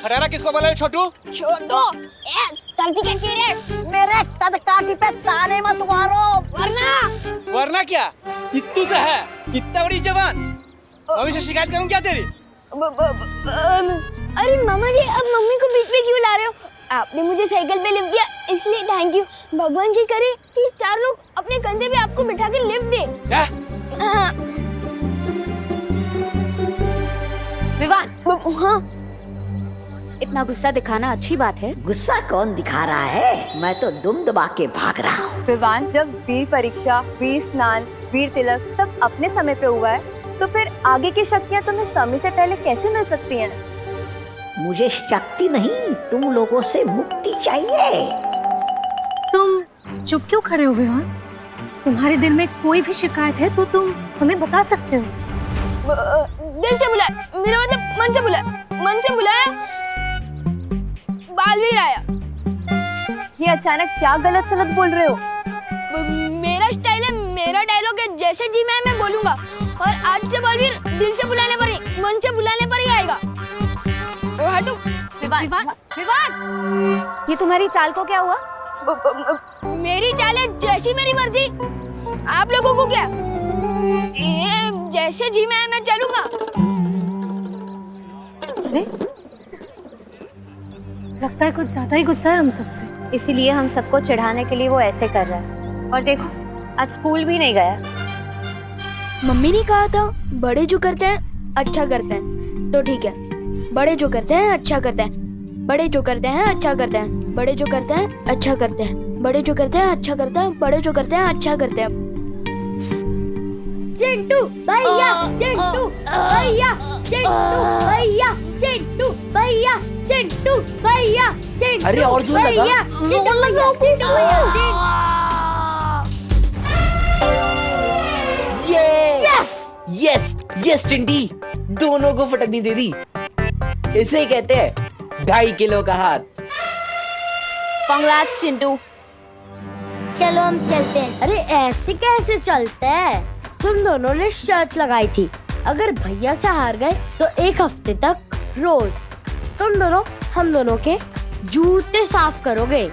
खटारा किसको बोला छोटू? छोटू ए धरती के कीड़े मेरे कदकाठी पे ताने मत मारो, वरना क्या कित्तू से है, कितना बड़ी जवान। मम्मी से शिकायत करूं क्या तेरी? अरे मामा जी, अब मम्मी को बीच में क्यों ला रहे हो? आपने मुझे साइकिल पे लिफ्ट दिया इसलिए थैंक यू। भगवान जी करे कि 4 लोग अपने कंधे पे आपको बिठा के लिफ्ट दे। क्या? विवान, हाँ इतना गुस्सा दिखाना अच्छी बात है? गुस्सा कौन दिखा रहा है? मैं तो दुम दबा के भाग रहा हूँ। विवान, जब वीर परीक्षा, वीर स्नान, वीर तिलक सब अपने समय पे हुआ है, तो फिर आगे की शक्तियाँ तुम्हें समय से पहले कैसे मिल सकती हैं? मुझे शक्ति नहीं, तुम लोगों से मुक्ति चाहिए। तुम चुप क्यों खड़े हो विवान? तुम्हारे दिल में कोई भी शिकायत है तो तुम हमें बता सकते हो। दिल से बुलाया, मेरा मतलब मन से बुलाया, मन से बुलाया। बालवीर आया। ये अचानक क्या गलत सलत बोल रहे हो? मेरा स्टाइल है, मेरा डायलॉग है, जैसे जी मैं बोलूंगा। और आज से बालवीर दिल से बुलाने पर ही, मन से बुलाने पर ही आएगा। हटो। विवान, विवान, ये तुम्हारी चाल को क्या हुआ? मेरी चाल है जैसी मेरी मर्जी। आप लोगों को क्या? ये जैसे जी मैं चलूंगा। अरे लगता है कुछ ज्यादा ही गुस्सा है हम सबसे। इसीलिए हम सबको चिढ़ाने के लिए वो ऐसे कर रहा है। और देखो, आज स्कूल भी नहीं गया। मम्मी ने कहा था बड़े जो करते हैं अच्छा करते हैं, तो ठीक है। बड़े जो करते हैं अच्छा करते हैं, बड़े जो करते हैं अच्छा करते हैं, बड़े जो करते हैं अच्छा करते हैं, बड़े जो करते हैं अच्छा करते हैं, बड़े जो करते हैं अच्छा करते हैं। चिंटू भैया, चिंटू भैया, चिंटू भैया, चिंटू भैया, चिंटू भैया, चिंटू। अरे और जोर लगा। चिंटू भैया। यस यस चिंटी, दोनों को फटकनी दे दी। इसे ही कहते हैं 2.5 किलो का हाथ। कांग्रेट्स चिंटू। चलो हम चलते हैं। अरे ऐसे कैसे चलते हैं? तुम दोनों ने शर्त लगाई थी, अगर भैया से हार गए तो 1 हफ्ते तक रोज तुम दोनों हम दोनों के जूते साफ करोगे।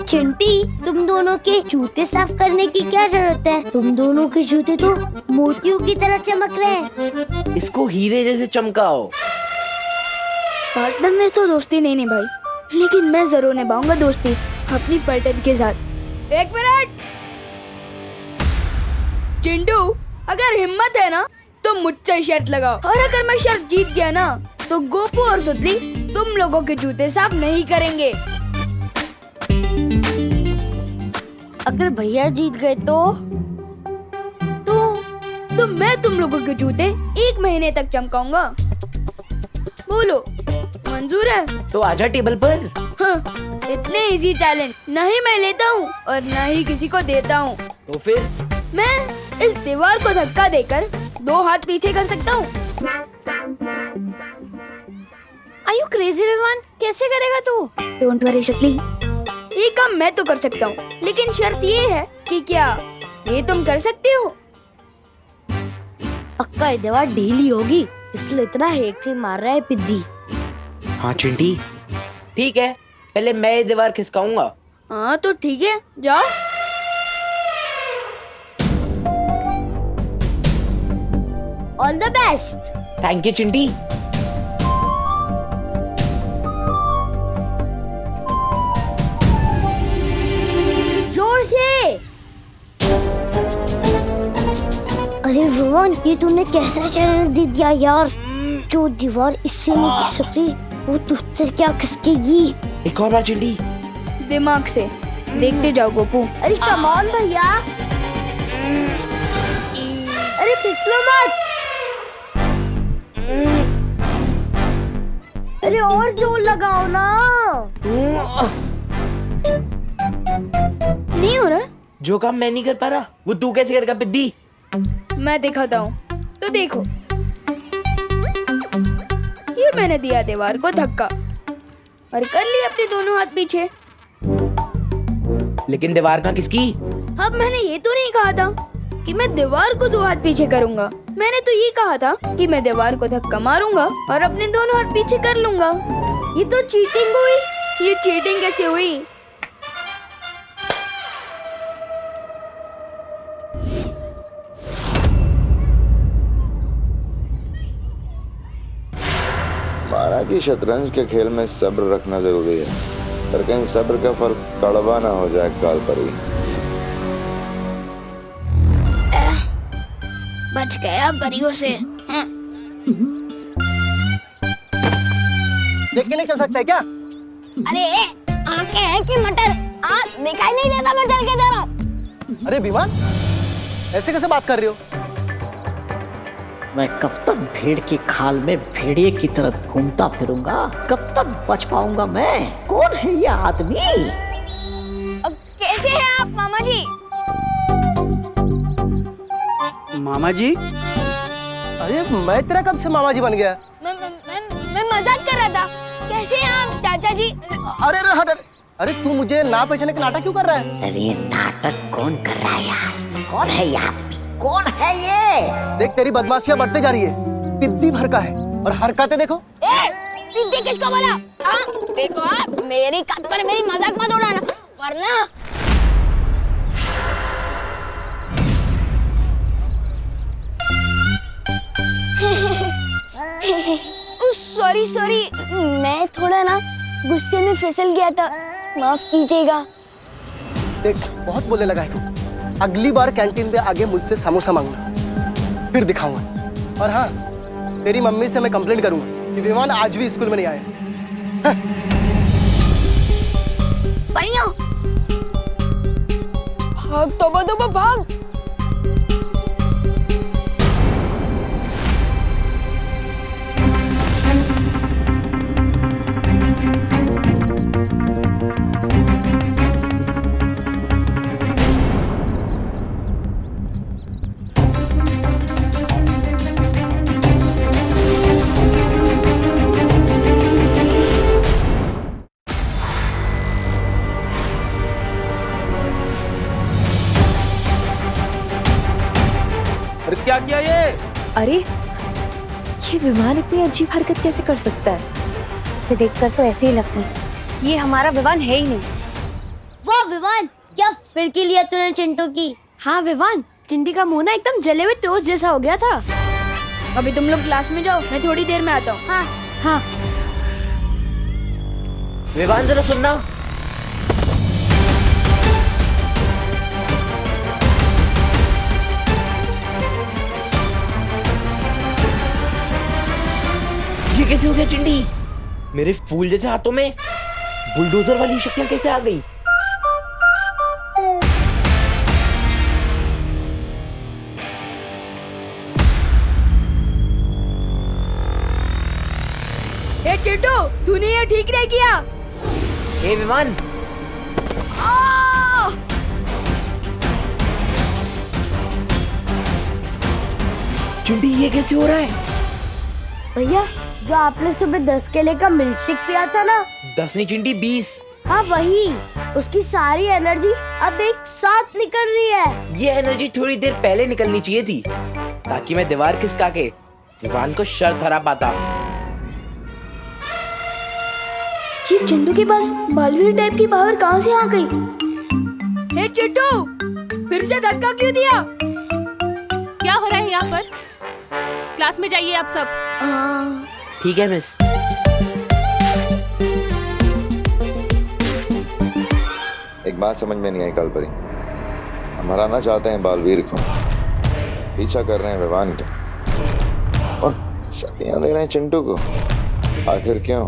चिंटी, तुम दोनों के जूते साफ करने की क्या जरूरत है? तुम दोनों के जूते तो मोतियों की तरह चमक रहे हैं। इसको हीरे जैसे चमकाओ। पार्टनर में तो दोस्ती नहीं भाई, लेकिन मैं जरूर निभाऊंगा दोस्ती अपनी पार्टनर के साथ। 1 मिनट। चिंटू, अगर हिम्मत है ना तो मुझसे शर्त लगाओ, और अगर मैं शर्त जीत गया ना तो गोपू और सुतली तुम लोगों के जूते साफ नहीं करेंगे। अगर भैया जीत गए तो मैं तुम लोगों के जूते 1 महीने तक चमकाऊंगा। बोलो, मंजूर है? तो आजा टेबल पर। हाँ, इतने इजी चैलेंज नहीं मैं लेता हूँ और न ही किसी को देता हूँ। तो फिर मैं इस दीवार को धक्का देकर 2 हाथ पीछे कर सकता हूँ। Are you crazy Vivaan? कैसे करेगा तू? डोंट वरी शक्ली, ये काम मैं तो कर सकता हूँ, लेकिन शर्त ये है कि क्या ये तुम कर सकते हो? पक्का ये दीवार ढीली होगी, इसलिए इतना हेक्टी मार रहा है पिद्दी। हाँ चिंटी, ठीक है, पहले मैं ये दीवार खिसकाऊंगा। हाँ तो ठीक है, जाओ। All the best. Thank you Chinti. जोर से। अरे रोहन, ये तूने कैसा चैलेंज दे दिया यार? जो दीवार इससे नहीं खिसकती वो तुझसे क्या खिसकेगी? एक और बार चिंटी। दिमाग से देखते जाओ गोपू। अरे कम ऑन भैया, अरे फिसलो मत। अरे और जोर लगाओ ना। नहीं हो रहा? जो काम मैं नहीं कर पा रहा वो तू कैसे करेगा पिद्दी? मैं दिखाता हूँ, तो देखो। ये मैंने दिया दीवार को धक्का और कर ली अपने दोनों हाथ पीछे। लेकिन दीवार कहाँ किसकी? अब मैंने ये तो नहीं कहा था कि मैं दीवार को 2 हाथ पीछे करूंगा। मैंने तो ये कहा था कि मैं दीवार को धक्का मारूंगा और अपने दोनों हाथ पीछे कर लूंगा। ये तो चीटिंग हुई। ये चीटिंग कैसे हुई? माना कि शतरंज के खेल में सब्र रखना जरूरी है, पर कहीं सब्र का फल कड़वा ना हो जाए काल परी। बच गया परियों से। देख के नहीं चल सकता है क्या? अरे आंखें हैं कि मटर? आंख दिखाई नहीं देता, मैं चल के जा रहा हूँ। अरे विमान, ऐसे कैसे बात कर रही हो? मैं कब तक भेड़ की खाल में भेड़िए की तरह घूमता फिरूंगा? कब तक बच पाऊंगा मैं? कौन है ये आदमी? कैसे हैं आप मामा जी? मामा जी? अरे मैं तेरा कब से मामा जी बन गया? मैं मजाक कर रहा था। कैसे हैं आप चाचा जी? अरे हट हट। अरे तू मुझे ना पहचाने का नाटक क्यों कर रहा है? अरे नाटक कौन कर रहा है यार? कौन है ये आदमी? कौन है ये? देख तेरी बदमाशियां बढ़ते जा रही है। पिद्दी भर का है और हरकतें देखो। पिद्दी किसको बोला? देखो आप मेरी कद पर मेरी मजाक मत उड़ाना, वरना सॉरी सॉरी, मैं थोड़ा ना गुस्से में फिसल गया था, माफ कीजिएगा। देख बहुत बोलने लगा है तू। अगली बार कैंटीन पे आगे मुझसे समोसा मांगना, फिर दिखाऊंगा। और हाँ, तेरी मम्मी से मैं कंप्लेंट करूंगा कि विमान आज भी स्कूल में नहीं आया। परियों, भाग तोबा तोबा भाग। क्या किया ये? अरे ये विमान इतनी अजीब हरकत कैसे कर सकता है? इसे देखकर तो ऐसे ही लगता है ये हमारा विवान है ही नहीं। वाह विवान, क्या फिरकी लिया तूने चिंटू की। हाँ विवान, चिंटी का मुंह ना एकदम जले हुए टोस्ट जैसा हो गया था। अभी तुम लोग क्लास में जाओ, मैं थोड़ी देर में आता हूँ। हाँ हाँ। विवान जरा सुनना। ये कैसे हो गया चिंटी? मेरे फूल जैसे हाथों में बुलडोजर वाली शक्तियां कैसे आ गई? ए चिंटू, तूने ये ठीक नहीं किया। ए विमान, चिंटी ये कैसे हो रहा है? भैया, जो आपने सुबह 10 केले का मिल्कशेक पिया था ना, 10 नहीं चिंटी 20। हाँ वही, उसकी सारी एनर्जी अब एक साथ निकल रही है। ये एनर्जी थोड़ी देर पहले निकलनी चाहिए थी, ताकि मैं दीवार खिसका के विवान को शर्त हरा पाता। ये चिंटू के पास बालवीर टाइप की पावर कहाँ से आ गई? हे चिंटू, फिर से धक्का क्यों दिया? क्या हो रहा है यहाँ पर? क्लास में जाइए आप सब। ठीक है मिस। एक बात समझ में नहीं आई कालपरी, हम हराना चाहते हैं बालवीर को, पीछा कर रहे हैं विवान का, और शक्तियां दे रहे हैं चिंटू को। आखिर क्यों?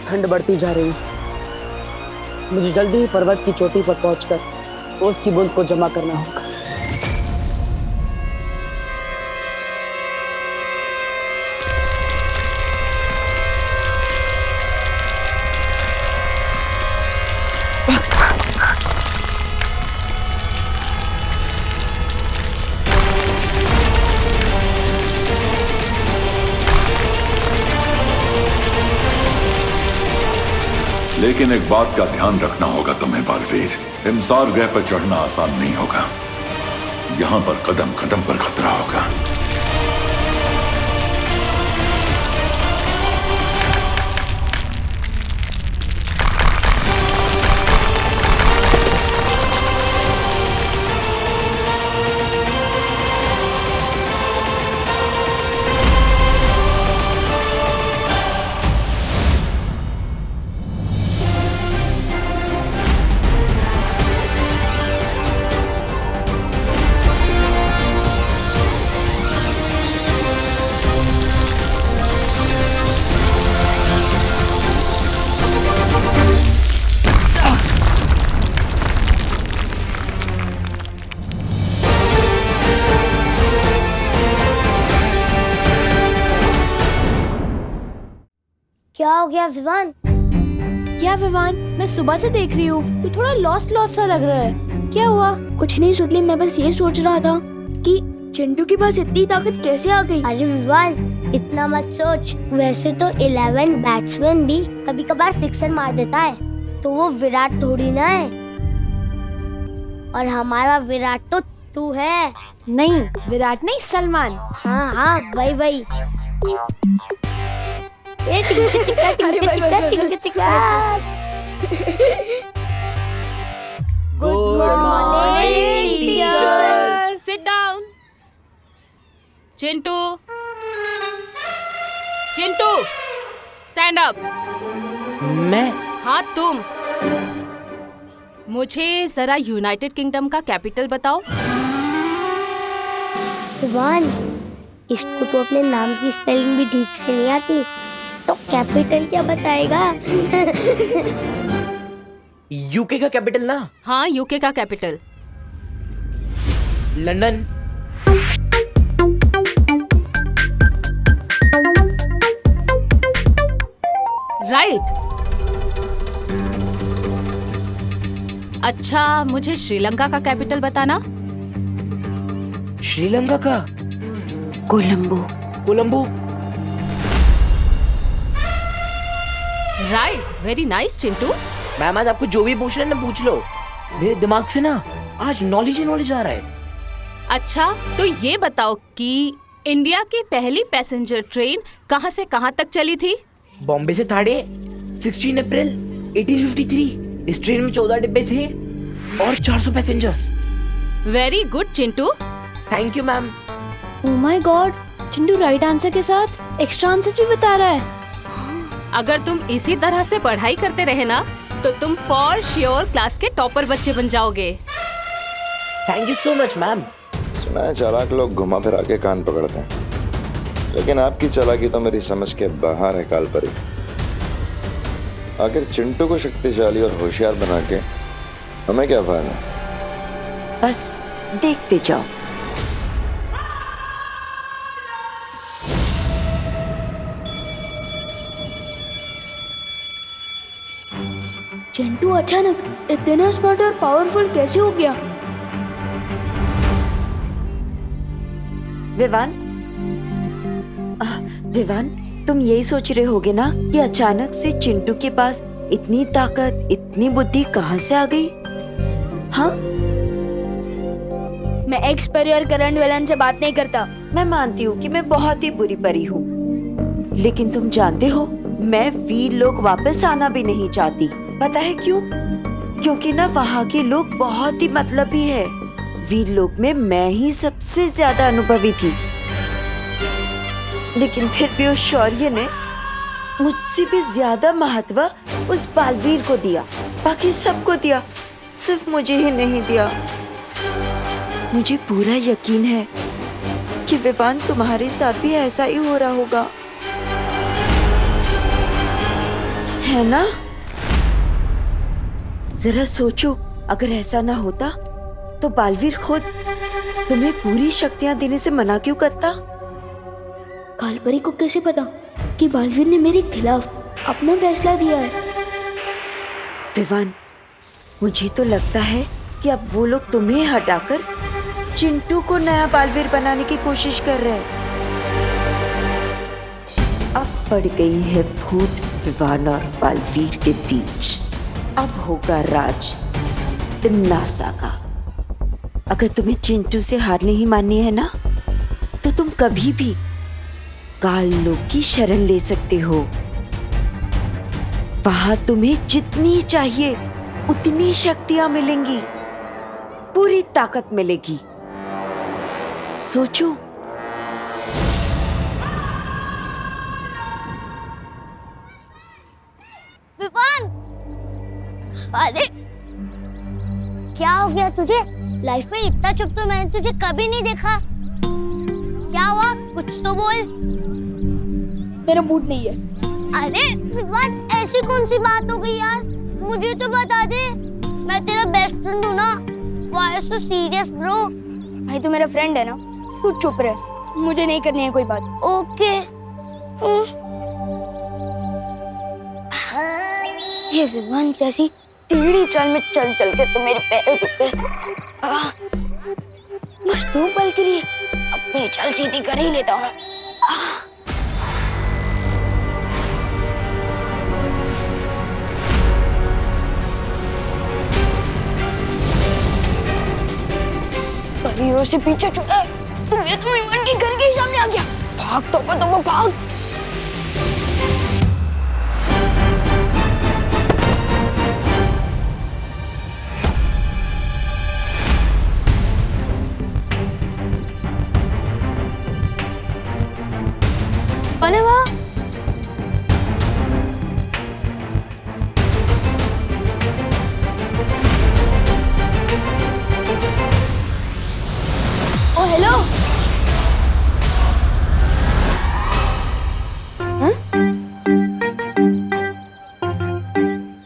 ठंड बढ़ती जा रही है। मुझे जल्दी ही पर्वत की चोटी पर पहुंचकर ओस की बूंद को जमा करना होगा। लेकिन एक बात का ध्यान रखना होगा तुम्हें बालवीर, हिमसार ग्रह पर चढ़ना आसान नहीं होगा। यहाँ पर कदम कदम पर खतरा होगा। क्या हो गया विवान? क्या विवान, मैं सुबह से देख रही हूँ तू थोड़ा लॉस्ट लॉस्ट सा लग रहा है। क्या हुआ? कुछ नहीं सुतली, मैं बस ये सोच रहा था कि चिंटू के पास इतनी ताकत कैसे आ गई। अरे विवान इतना मत सोच, वैसे तो 11 बैट्समैन भी कभी कभार सिक्सर मार देता है, तो वो विराट थोड़ी ना है। और हमारा विराट तो तू है। नहीं, विराट नहीं, सलमान। हाँ हाँ वही। Good morning teacher. Sit down. Chintu stand up. मैं? हाँ तुम। मुझे जरा यूनाइटेड किंगडम का कैपिटल बताओ। विवान, इसको तो अपने नाम की स्पेलिंग भी ठीक से नहीं आती, तो कैपिटल क्या बताएगा? यूके का कैपिटल ना? हाँ, यूके का कैपिटल। लंदन। राइट। अच्छा, मुझे श्रीलंका का कैपिटल बताना। श्रीलंका का? Colombo. Right, very nice Chintu. Ma'am आज आपको जो भी पूछ रहे हैं ना पूछ लो, मेरे दिमाग से ना आज नॉलेज आ रहा है। अच्छा, तो ये बताओ कि इंडिया की पहली पैसेंजर ट्रेन कहाँ से कहाँ तक चली थी? बॉम्बे से थाड़े 16 अप्रैल 1853। इस ट्रेन में 14 डिब्बे थे और 400 passengers. Very good Chintu. Thank you ma'am. Oh my God, Chintu right answer के साथ एक्स्ट्रा आंसर भी बता रहा है। अगर तुम इसी तरह से पढ़ाई करते रहे ना तो तुम फॉर श्योर क्लास के टॉपर बच्चे बन जाओगे। Thank you so much ma'am. सुना है चालाक लोग घुमा फिरा के कान पकड़ते हैं, लेकिन आपकी चालाकी तो मेरी समझ के बाहर है कालपरी। आखिर चिंटू को शक्तिशाली और होशियार बना के हमें क्या फायदा? बस देखते जाओ। चिंटू अचानक इतना स्मार्ट और पावरफुल कैसे हो गया? विवान, तुम यही सोच रहे होगे ना कि अचानक से चिंटू के पास इतनी ताकत, इतनी बुद्धि कहाँ से आ गई? हाँ, मैं एक्स परी और करंट विलन से बात नहीं करता। मैं मानती हूँ कि मैं बहुत ही बुरी परी हूँ, लेकिन तुम जानते हो मैं वीर लोग वापस आना भी नहीं चाहती। पता है क्यों? क्योंकि ना वहाँ के लोग बहुत ही मतलबी है। वीर लोग में मैं ही सबसे ज्यादा अनुभवी थी, लेकिन फिर भी उस शौर्य ने मुझसे भी ज्यादा महत्व उस बालवीर को दिया। बाकी सबको दिया, सिर्फ मुझे ही नहीं दिया। मुझे पूरा यकीन है कि विवान तुम्हारे साथ भी ऐसा ही हो रहा होगा, है ना? जरा सोचो, अगर ऐसा ना होता तो बालवीर खुद तुम्हें पूरी शक्तियां देने से मना क्यों करता? कालपरी को कैसे पता कि बालवीर ने मेरे खिलाफ अपना फैसला दिया है? विवान, मुझे तो लगता है कि अब वो लोग तुम्हें हटाकर चिंटू को नया बालवीर बनाने की कोशिश कर रहे हैं। अब पड़ गई है फूट विवान और बालवीर के बीच अब होगा राज तिन्नासा का। अगर तुम्हें चिंटू से हार नहीं माननी है ना, तो तुम कभी भी काल लोक की शरण ले सकते हो। वहां तुम्हें जितनी चाहिए उतनी शक्तियां मिलेंगी, पूरी ताकत मिलेगी। सोचो। विवान, अरे क्या हो गया तुझे? लाइफ में इतना चुप तो मैंने तुझे कभी नहीं देखा। क्या हुआ? कुछ तो बोल। मेरा मूड नहीं है। अरे विवान, ऐसी कौन सी बात हो गई यार? मुझे तो बता दे, मैं तेरा बेस्ट फ्रेंड हूँ ना। Why so serious bro? भाई तू मेरा फ्रेंड है ना, तू चुप रह, मुझे नहीं करनी है कोई बात। ओके। ये विवान जैसी टेढ़ी चाल में चल चल के तो मेरे पैर दुख गए। बस 2 पल के लिए अपनी चाल सीधी कर ही लेता हूँ। परियों से पीछे छूटा, तुम्हें तो विमान के घर के ही सामने आ गया। भाग तो भाग। अरे वाह, ओ हेलो।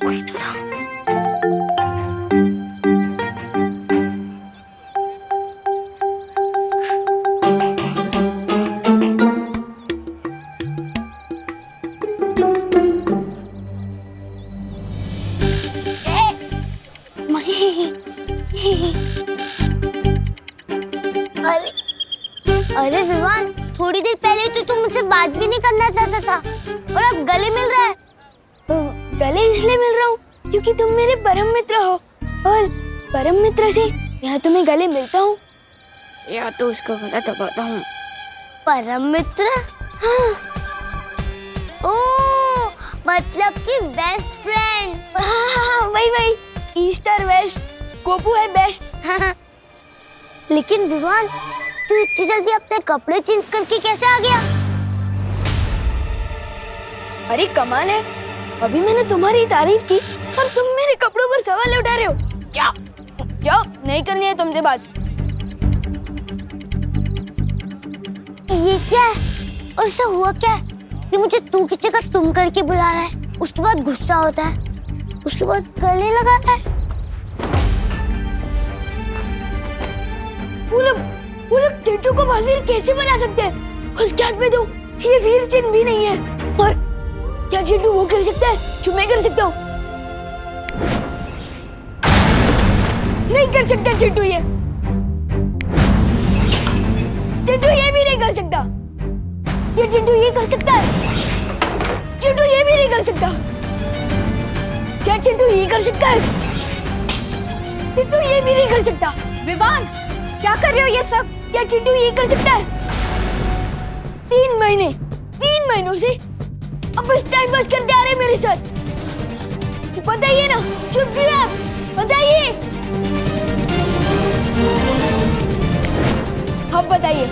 कोई तो था। अरे विवान, थोड़ी देर पहले तो तुम मुझसे बात भी नहीं करना चाहता था और अब गले मिल रहा है। गले इसलिए मिल रहा हूँ क्योंकि तुम मेरे परम मित्र हो, और परम मित्र से या तो मैं गले मिलता हूँ या तो उसको गला दबाता हूँ। परम मित्र? हाँ। ओह, मतलब कि बेस्ट फ्रेंड। हाँ, वही ईस्ट और वेस्ट, गोपू है बेस्ट। लेकिन विवान, तू इतनी जल्दी अपने कपड़े चेंज करके कैसे आ गया? अरे कमाल है, अभी मैंने तुम्हारी तारीफ की और तुम मेरे कपड़ों पर सवाल उठा रहे हो। क्या नहीं करनी है तुमसे बात। ये क्या है? और इससे हुआ क्या है कि मुझे तू की जगह तुम करके बुला रहा है, उसके बाद गुस्सा होता है, उसके बाद गले लगाता है। वो लोग चिंटू को बालवीर कैसे बना सकते हैं? उसके हाथ में तो ये वीर चिन्ह भी नहीं है। और क्या चिंटू वो कर सकता है जो मैं कर सकता हूँ? नहीं कर सकता चिंटू ये भी नहीं कर सकता। ये चिंटू ये कर सकता है? चिंटू ये भी नहीं कर सकता। क्या चिंटू ये कर सकता है? चिंटू ये भी नहीं कर सकता। विवान, क्या कर रहे हो ये सब? क्या चिंटू ये कर सकता है? 3 महीनों से अब बस टाइम पास करते आ रहे मेरे साथ। बताइए ना, चुप क्यों आप? बताइए। अब बताइए,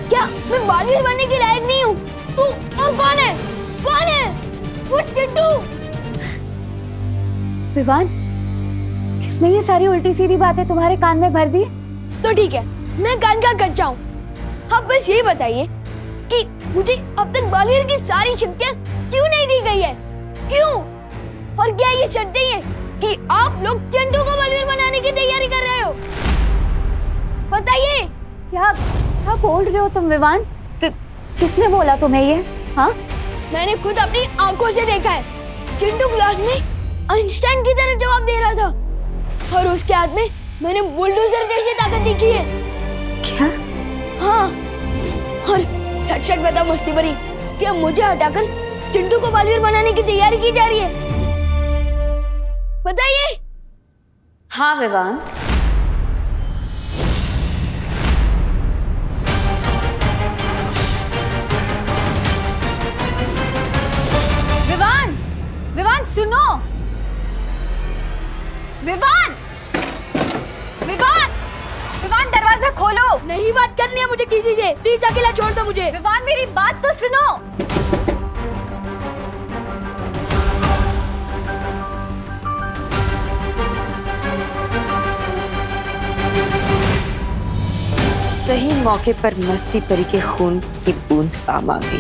क्या मैं बालवीर बनने के लायक नहीं हूँ? तू और कौन है? वो चिंटू। विवान, किसने ये सारी उल्टी सीधी बातें तुम्हारे कान में भर दी? तो ठीक है, मैं कान का कच्चा हूँ। अब बस ये बताइए कि मुझे अब तक बालवीर की सारी शक्तियाँ क्यों नहीं दी गई है? क्यों? और क्या ये सच है कि आप लोग चिंटू को बालवीर बनाने की तैयारी कर रहे हो? बताइए। क्या बोल रहे हो तुम विवान? किसने बोला तुम्हें ये? हाँ, मैंने खुद अपनी आंखों से देखा है। चिंटू क्लास में आइंस्टाइन की तरह जवाब दे रहा था और उसके हाथ में मैंने बुलडोजर जैसी ताकत देखी है। क्या? हाँ, और सच बता मस्ती भरी कि मुझे हटाकर चिंटू को बालवीर बनाने की तैयारी की जा रही है। बताइए। हाँ विवान, विवान, विवान सुनो, विवान, विवान, विवान दरवाजा खोलो। नहीं बात करनी है मुझे किसी से, प्लीज अकेला छोड़ दो मुझे। विवान मेरी बात तो सुनो। सही मौके पर मस्ती परी के खून की बूंद काम आ गई।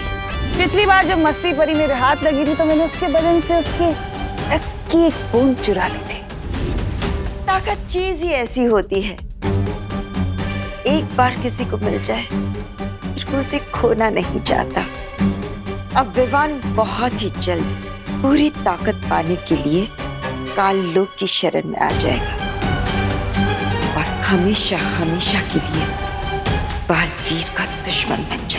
पिछली बार जब मस्ती परी मेरे हाथ लगी थी तो मैंने उसके बदन से उसके रक्त की एक बूंद चुरा ली थी। ताकत चीज ही ऐसी होती है, एक बार किसी को मिल जाए फिर वो उसे खोना नहीं चाहता। अब विवान बहुत ही जल्द पूरी ताकत पाने के लिए काल लोक की शरण में आ जाएगा और हमेशा हमेशा के लिए बालवीर का दुश्मन बन जाएगा।